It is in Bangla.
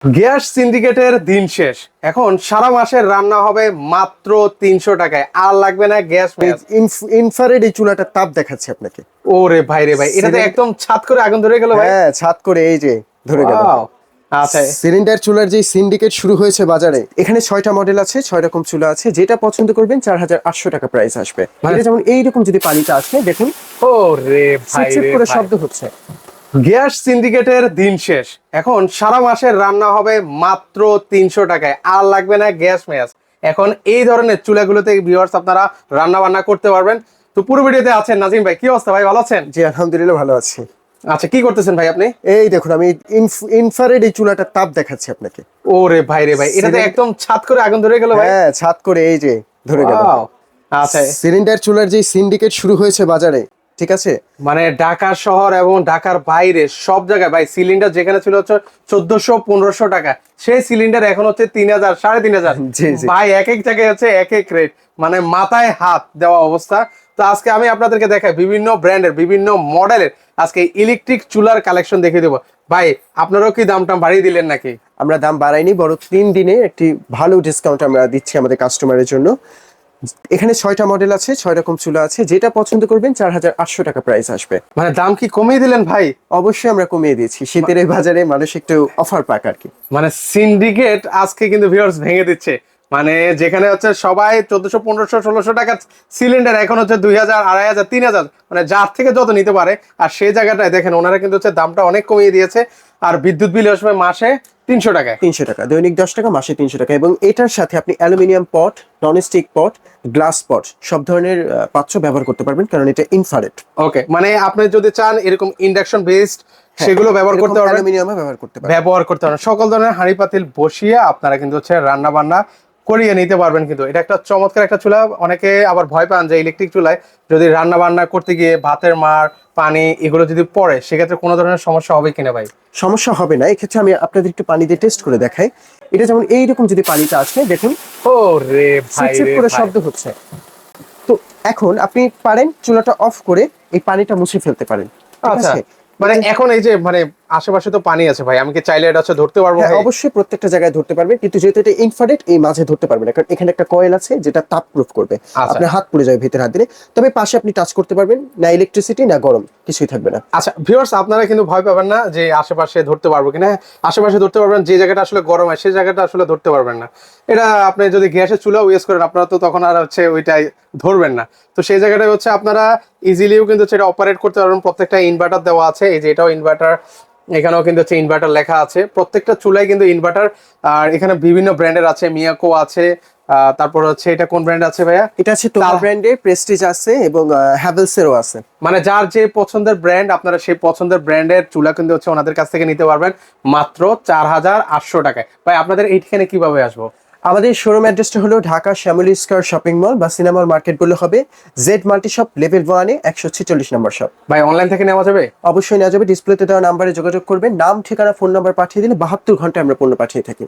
গ্যাস সিন্ডিকেটের দিন শেষ। এখন সারা মাসের রান্না হবে মাত্র 300 টাকায়, আর লাগবে না গ্যাস ম্যাস। ইনফ্রারেড এই চুলাটার তাপ দেখাচ্ছে আপনাকে। ওরে ভাই রে ভাই, এটা তো একদম ছাদ করে আগুন ধরে গেল ভাই। হ্যাঁ, ছাদ করে এই যে ধরে গেল। Wow! আচ্ছা, সিলিন্ডার চুলার যে সিন্ডিকেট শুরু হয়েছে বাজারে, এখানে 6টা মডেল আছে, 6 রকম চুলা আছে। যেটা পছন্দ করবেন 4800 টাকা প্রাইস আসবে। এটা যেমন এইরকম যদি পানিটা আসে দেখুন, ওরে ভাই চিপচিপ রে করে ভাই। শব্দ হচ্ছে। গ্যাস সিন্ডিকেটের দিন শেষ। এখন সারা মাসের রান্না হবে মাত্র 300 টাকায়, আর লাগবে না গ্যাস ম্যাস। এখন এই ধরনের চুলাগুলোতে ভিউয়ার্স আপনারা রান্না বান্না করতে পারবেন। তো পুরো ভিডিওতে আছেন নাজিম ভাই, কি অবস্থা ভাই, ভালো আছেন? জি আলহামদুলিল্লাহ ভালো আছি। আচ্ছা, কি করতেছেন ভাই আপনি? এই দেখুন, আমি ইনফ্রারেড এই চুলাটার তাপ দেখাচ্ছি আপনাকে। ওরে ভাই রে ভাই, এটা তো একদম ছাদ করে আগুন ধরে গেল ভাই। হ্যাঁ, ছাদ করে এই যে ধরে গেল। Wow! আচ্ছা, সিলিন্ডার চুলার যে সিন্ডিকেট শুরু হয়েছে বাজারে, ঠিক আছে, মানে ঢাকা শহর এবং ঢাকার বাইরে সব জায়গায় ভাই সিলিন্ডার যেখানে ছিল হচ্ছে 1400-1500 টাকা, সেই সিলিন্ডার এখন হচ্ছে 3000, 3500। জি, জি। ভাই এক এক জায়গায় হচ্ছে এক এক রেট, মানে মাথায় হাত দেওয়া অবস্থা। তো আজকে আমি আপনাদেরকে দেখাই বিভিন্ন ব্র্যান্ডের বিভিন্ন মডেলের আজকে ইলেকট্রিক চুলার কালেকশন দেখিয়ে দেবো। ভাই আপনারাও কি দাম টাম বাড়িয়ে দিলেন নাকি? আমরা দাম বাড়াইনি, বড় 3 দিনে একটি ভালো ডিসকাউন্ট আমরা দিচ্ছি আমাদের কাস্টমারের জন্য। এখানে 6টা মডেল আছে, 6 রকম চুলা আছে। যেটা পছন্দ করবেন 4800 টাকা প্রাইস আসবে। মানে দাম কি কমিয়ে দিলেন ভাই? অবশ্যই আমরা কমিয়ে দিয়েছি, শীতের এই বাজারে মানুষ একটু অফার পাক আর কি। মানে সিন্ডিকেট আজকে কিন্তু ভিউয়ার্স ভেঙে দিচ্ছে। মানে যেখানে হচ্ছে সবাই 1400, 1500, 1600 টাকা সিলিন্ডার, এখন হচ্ছে 2000, 2500, 3000, মানে যার থেকে যত নিতে পারে। আর সেই জায়গাটায় দেখেন ওনারা কিন্তু হচ্ছে দামটা অনেক কমিয়ে দিয়েছে। আর বিদ্যুৎ বিল আসবে মাসে 300 টাকায়। 300 টাকা, দৈনিক 10 টাকা, মাসে 300 টাকা। এবং এটার সাথে আপনি অ্যালুমিনিয়াম পট, ননস্টিক পট, গ্লাস পট সব ধরনের পাত্র ব্যবহার করতে পারবেন, কারণ এটা ইনফ্রারেড। ওকে, মানে আপনি যদি চান এরকম ইন্ডাকশন বেসড সেগুলো ব্যবহার করতে পারবেন, অ্যালুমিনিয়ামও ব্যবহার করতে পারবেন। সকল ধরনের হাঁড়ি পাতিল বসিয়ে আপনারা কিন্তু হচ্ছে রান্না বান্না করিয়ে নিতে পারবেন। কিন্তু এটা একটা চমৎকার একটা চুলা। অনেকে আবার ভয় পান যে ইলেকট্রিক চুলায় যদি রান্না বান্না করতে গিয়ে ভাতের মার, পানি এগুলো যদি পড়ে সেক্ষেত্রে কোনো ধরনের সমস্যা হবে কিনা ভাই? সমস্যা হবে না। এক্ষেত্রে আমি আপনাদের একটু পানি দিয়ে টেস্ট করে দেখাই। এটা যেমন এইরকম যদি পানিটা আসে দেখুন, ও রে ভাই চিপচিপ রে করে ভাই। শব্দ হচ্ছে। তো এখন আপনি পারেন চুলাটা অফ করে এই পানিটা মুছে ফেলতে পারেন, ঠিক আচ্ছা, আছে? মানে এখন এই যে মানে আশেপাশে তো পানি আছে ভাই, আমি কি চাইলে এটা হচ্ছে ধরতে পারবো হ্যাঁ, ভাই? অবশ্যই প্রত্যেকটা জায়গায় ধরতে পারবেন, কিন্তু যেহেতু এটা ইনফ্রারেড, এই মাঝে ধরতে পারবেন না, কারণ এখানে একটা কয়েল আছে যেটা তাপ প্রুফ করবে। আচ্ছা। আপনার হাত পুড়ে যাবে ভিতরে হাত দিলে। তবে পাশে আপনি টাচ করতে পারবেন না, ইলেকট্রিসিটি না গরম কিছুই থাকবে না। আচ্ছা ভিউয়ার্স, আপনারা কিন্তু ভয় পাবেন না যে আশেপাশে ধরতে পারবো কিনা। আশেপাশে ধরতে পারবেন, যে জায়গাটা আসলে গরম হয় সেই জায়গাটা আসলে ধরতে পারবেন না। এটা আপনি যদি গ্যাসের চুলা ইউজ করেন আপনারা তো তখন আর হচ্ছে ওইটাই ধরবেন না। তো সেই জায়গাটায় হচ্ছে আপনারা ইজিলিও কিন্তু সেটা অপারেট করতে পারবেন। প্রত্যেকটা ইনভার্টার দেওয়া আছে, এই যে এটাও ইনভার্টার, এখানেও কিন্তু হচ্ছে ইনভার্টার লেখা আছে। প্রত্যেকটা চুলায় কিন্তু ইনভার্টার। আর এখানে বিভিন্ন ব্র্যান্ডের আছে, মিয়াকো আছে, তারপর হচ্ছে এটা কোন ব্র্যান্ড আছে ভাইয়া? এটা আছে টোটাল ব্র্যান্ডের, প্রেস্টিজ আছে এবং হ্যাভেলসেরও আছে। মানে যার যে পছন্দের ব্র্যান্ড আপনারা সেই পছন্দের ব্র্যান্ডের চুলা কিন্তু হচ্ছে ওনাদের কাছ থেকে নিতে পারবেন মাত্র 4800 টাকায়। ভাই আপনাদের এইখানে কিভাবে আসবো? আমাদের শোরুম অ্যাড্রেসটা হলো Dhaka Shyamoli square shopping mall বা সিনেমা মার্কেট বললে হবে। জেড মাল্টি শপ লেভেল 1-এ 146 নম্বর শপ। ভাই অনলাইন থেকে নেওয়া যাবে? অবশ্যই নেওয়া যাবে। ডিসপ্লেতে দেওয়া নাম্বারে যোগাযোগ করবেন, নাম, ঠিকানা, ফোন নাম্বার পাঠিয়ে দিলে 72 ঘন্টায় আমরা পণ্য পাঠিয়ে থাকি।